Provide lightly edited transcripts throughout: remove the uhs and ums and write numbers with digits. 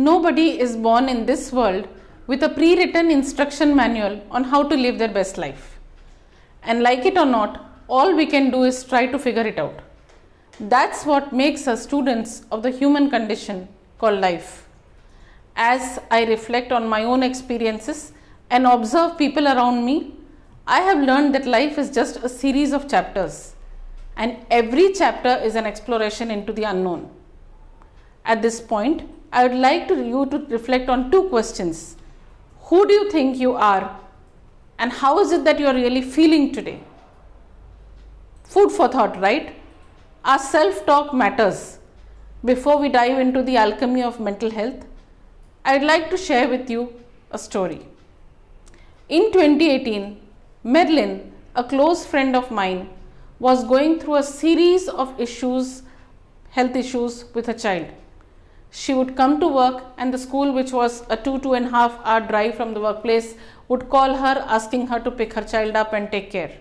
Nobody is born in this world with a pre-written instruction manual on how to live their best life. And like it or not, all we can do is try to figure it out. That's what makes us students of the human condition called life. As I reflect on my own experiences and observe people around me, I have learned that life is just a series of chapters, and every chapter is an exploration into the unknown. At this point, I would like you to reflect on two questions. Who do you think you are, and how is it that you are really feeling today? Food for thought, right? Our self-talk matters. Before we dive into the alchemy of mental health, I would like to share with you a story. In 2018, Marilyn, a close friend of mine, was going through a series of health issues with her child. She would come to work, and the school, which was a 2.5 hour drive from the workplace, would call her asking her to pick her child up and take care.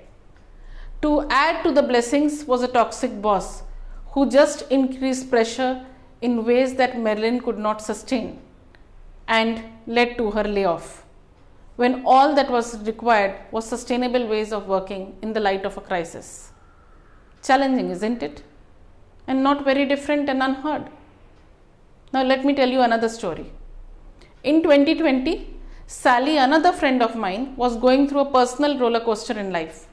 To add to the blessings was a toxic boss who just increased pressure in ways that Marilyn could not sustain and led to her layoff, when all that was required was sustainable ways of working in the light of a crisis. Challenging, isn't it? And not very different and unheard. Now let me tell you another story. In 2020, Sally, another friend of mine, was going through a personal roller coaster in life.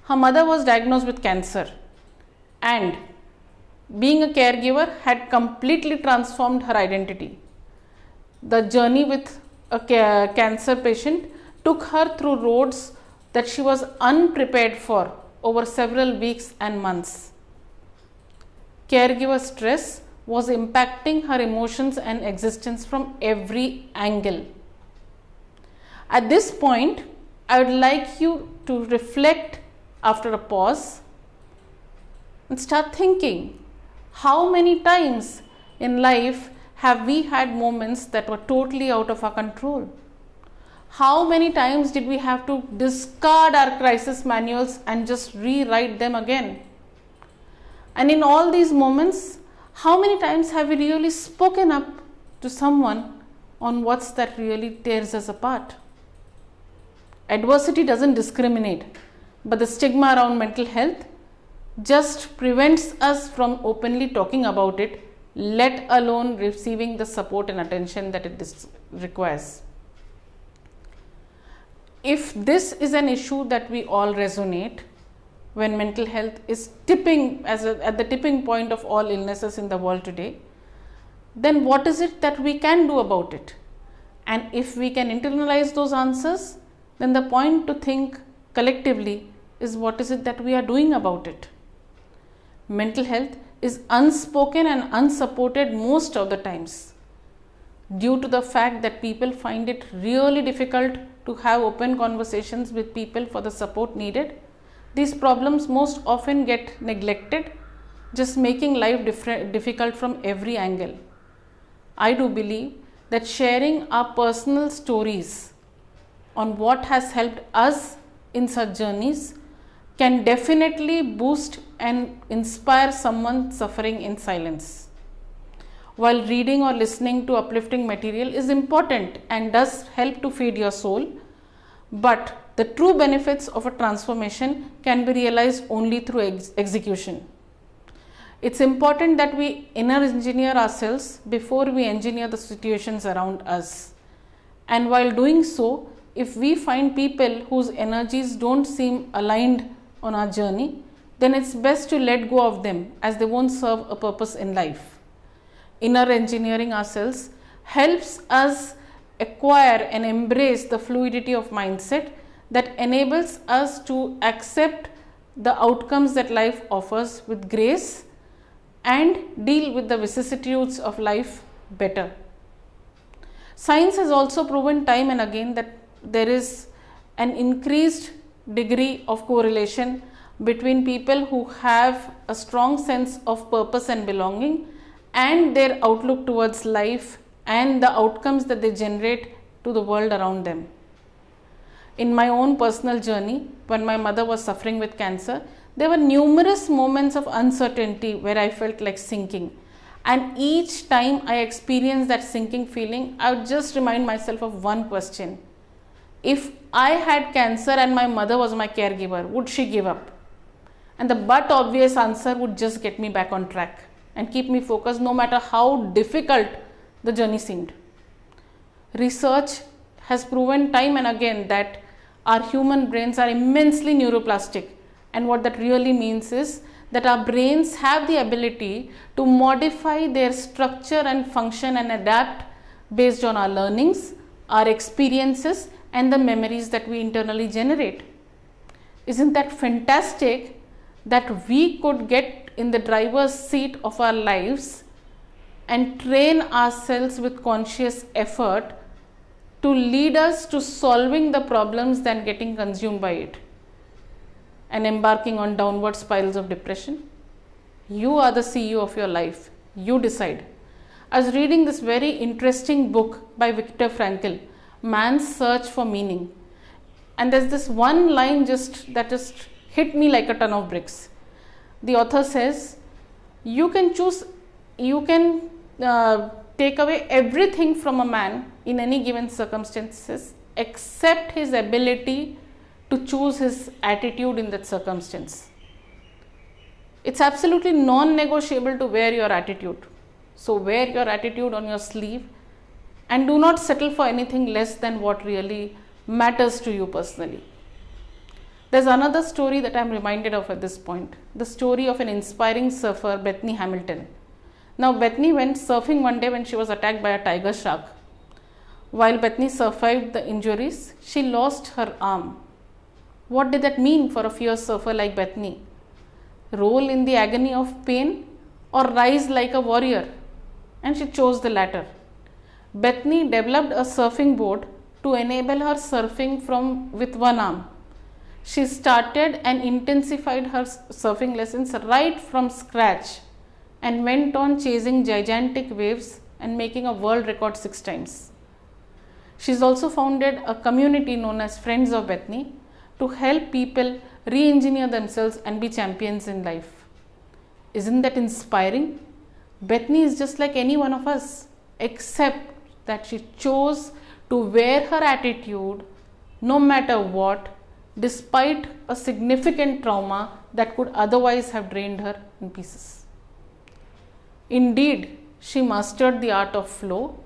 Her mother was diagnosed with cancer, and being a caregiver had completely transformed her identity. The journey with a cancer patient took her through roads that she was unprepared for over several weeks and months. Caregiver stress was impacting her emotions and existence from every angle. At this point, I would like you to reflect after a pause and start thinking, how many times in life have we had moments that were totally out of our control? How many times did we have to discard our crisis manuals and just rewrite them again? And in all these moments, how many times have we really spoken up to someone on what's that really tears us apart? Adversity doesn't discriminate, but the stigma around mental health just prevents us from openly talking about it, let alone receiving the support and attention that it requires. If this is an issue that we all resonate, when mental health is at the tipping point of all illnesses in the world today, then what is it that we can do about it? And if we can internalize those answers, then the point to think collectively is, what is it that we are doing about it? Mental health is unspoken and unsupported most of the times, due to the fact that people find it really difficult to have open conversations with people for the support needed. These problems most often get neglected, just making life difficult from every angle. I do believe that sharing our personal stories on what has helped us in such journeys can definitely boost and inspire someone suffering in silence. While reading or listening to uplifting material is important and does help to feed your soul, but the true benefits of a transformation can be realized only through execution. It's important that we inner engineer ourselves before we engineer the situations around us. And while doing so, if we find people whose energies don't seem aligned on our journey, then it's best to let go of them, as they won't serve a purpose in life. Inner engineering ourselves helps us acquire and embrace the fluidity of mindset that enables us to accept the outcomes that life offers with grace and deal with the vicissitudes of life better. Science has also proven time and again that there is an increased degree of correlation between people who have a strong sense of purpose and belonging and their outlook towards life and the outcomes that they generate to the world around them. In my own personal journey, when my mother was suffering with cancer, there were numerous moments of uncertainty where I felt like sinking. And each time I experience that sinking feeling, I would just remind myself of one question. If I had cancer and my mother was my caregiver, would she give up? And the but obvious answer would just get me back on track and keep me focused no matter how difficult the journey seemed. Research has proven time and again that our human brains are immensely neuroplastic, and what that really means is that our brains have the ability to modify their structure and function and adapt based on our learnings, our experiences, and the memories that we internally generate. Isn't that fantastic that we could get in the driver's seat of our lives and train ourselves with conscious effort to lead us to solving the problems than getting consumed by it and embarking on downward spirals of depression? You are the CEO of your life. You decide. I was reading this very interesting book by Viktor Frankl, Man's Search for Meaning. And there's this one line that just hit me like a ton of bricks. The author says, you can take away everything from a man in any given circumstances except his ability to choose his attitude in that circumstance. It's absolutely non-negotiable to wear your attitude. So wear your attitude on your sleeve and do not settle for anything less than what really matters to you personally. There's another story that I'm reminded of at this point, the story of an inspiring surfer, Bethany Hamilton. Now, Bethany went surfing one day when she was attacked by a tiger shark. While Bethany survived the injuries, she lost her arm. What did that mean for a fierce surfer like Bethany? Roll in the agony of pain or rise like a warrior? And she chose the latter. Bethany developed a surfing board to enable her surfing with one arm. She started and intensified her surfing lessons right from scratch and went on chasing gigantic waves and making a world record 6 times. She's also founded a community known as Friends of Bethany to help people re-engineer themselves and be champions in life. Isn't that inspiring? Bethany is just like any one of us, except that she chose to wear her attitude no matter what, despite a significant trauma that could otherwise have drained her in pieces. Indeed, she mastered the art of flow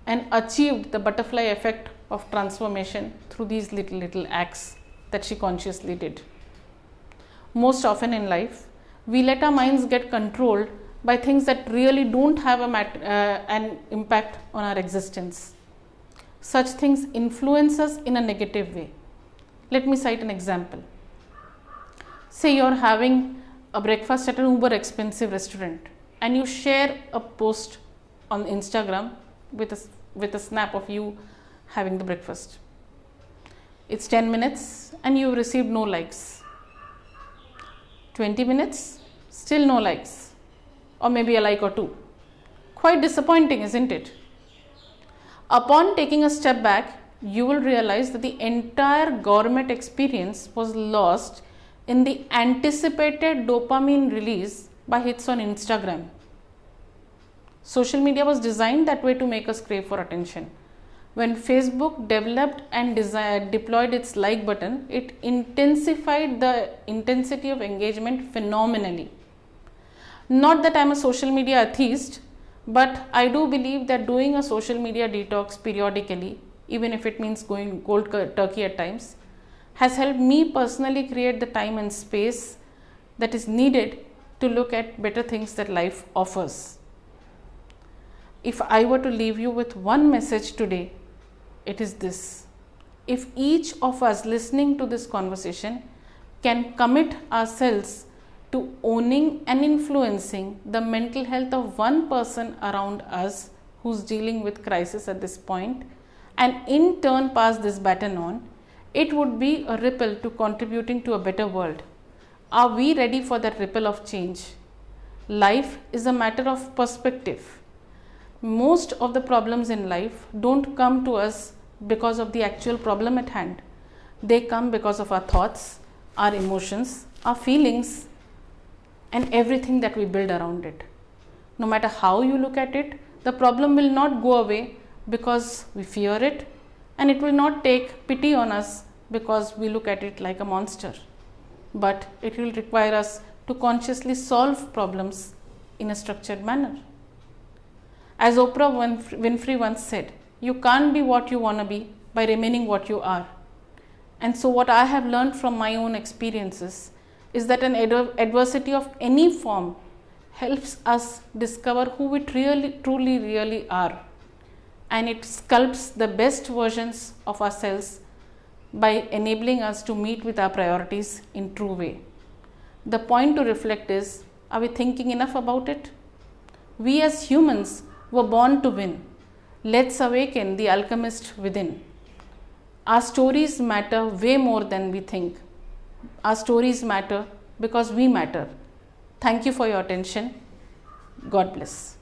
and achieved the butterfly effect of transformation through these little acts that she consciously did. Most often in life, we let our minds get controlled by things that really don't have an impact on our existence. Such things influence us in a negative way. Let me cite an example. Say you're having a breakfast at an uber expensive restaurant and you share a post on Instagram with a snap of you having the breakfast. It's 10 minutes and you've received no likes. 20 minutes, still no likes, or maybe a like or two. Quite disappointing, isn't it? Upon taking a step back, you will realize that the entire gourmet experience was lost in the anticipated dopamine release by hits on Instagram. Social media was designed that way to make us crave for attention. When Facebook developed and deployed its like button, it intensified the intensity of engagement phenomenally. Not that I'm a social media atheist, but I do believe that doing a social media detox periodically, even if it means going cold turkey at times, has helped me personally create the time and space that is needed to look at better things that life offers. If I were to leave you with one message today, it is this. If each of us listening to this conversation can commit ourselves to owning and influencing the mental health of one person around us who's dealing with crisis at this point, and in turn pass this baton on, it would be a ripple to contributing to a better world. Are we ready for that ripple of change? Life is a matter of perspective. Most of the problems in life don't come to us because of the actual problem at hand. They come because of our thoughts, our emotions, our feelings, and everything that we build around it. No matter how you look at it, the problem will not go away because we fear it, and it will not take pity on us because we look at it like a monster. But it will require us to consciously solve problems in a structured manner. As Oprah Winfrey once said, you can't be what you want to be by remaining what you are. And so what I have learned from my own experiences is that an adversity of any form helps us discover who we truly are, and it sculpts the best versions of ourselves by enabling us to meet with our priorities in true way. The point to reflect is, are we thinking enough about it? We as humans were born to win. Let's awaken the alchemist within. Our stories matter way more than we think. Our stories matter because we matter. Thank you for your attention. God bless.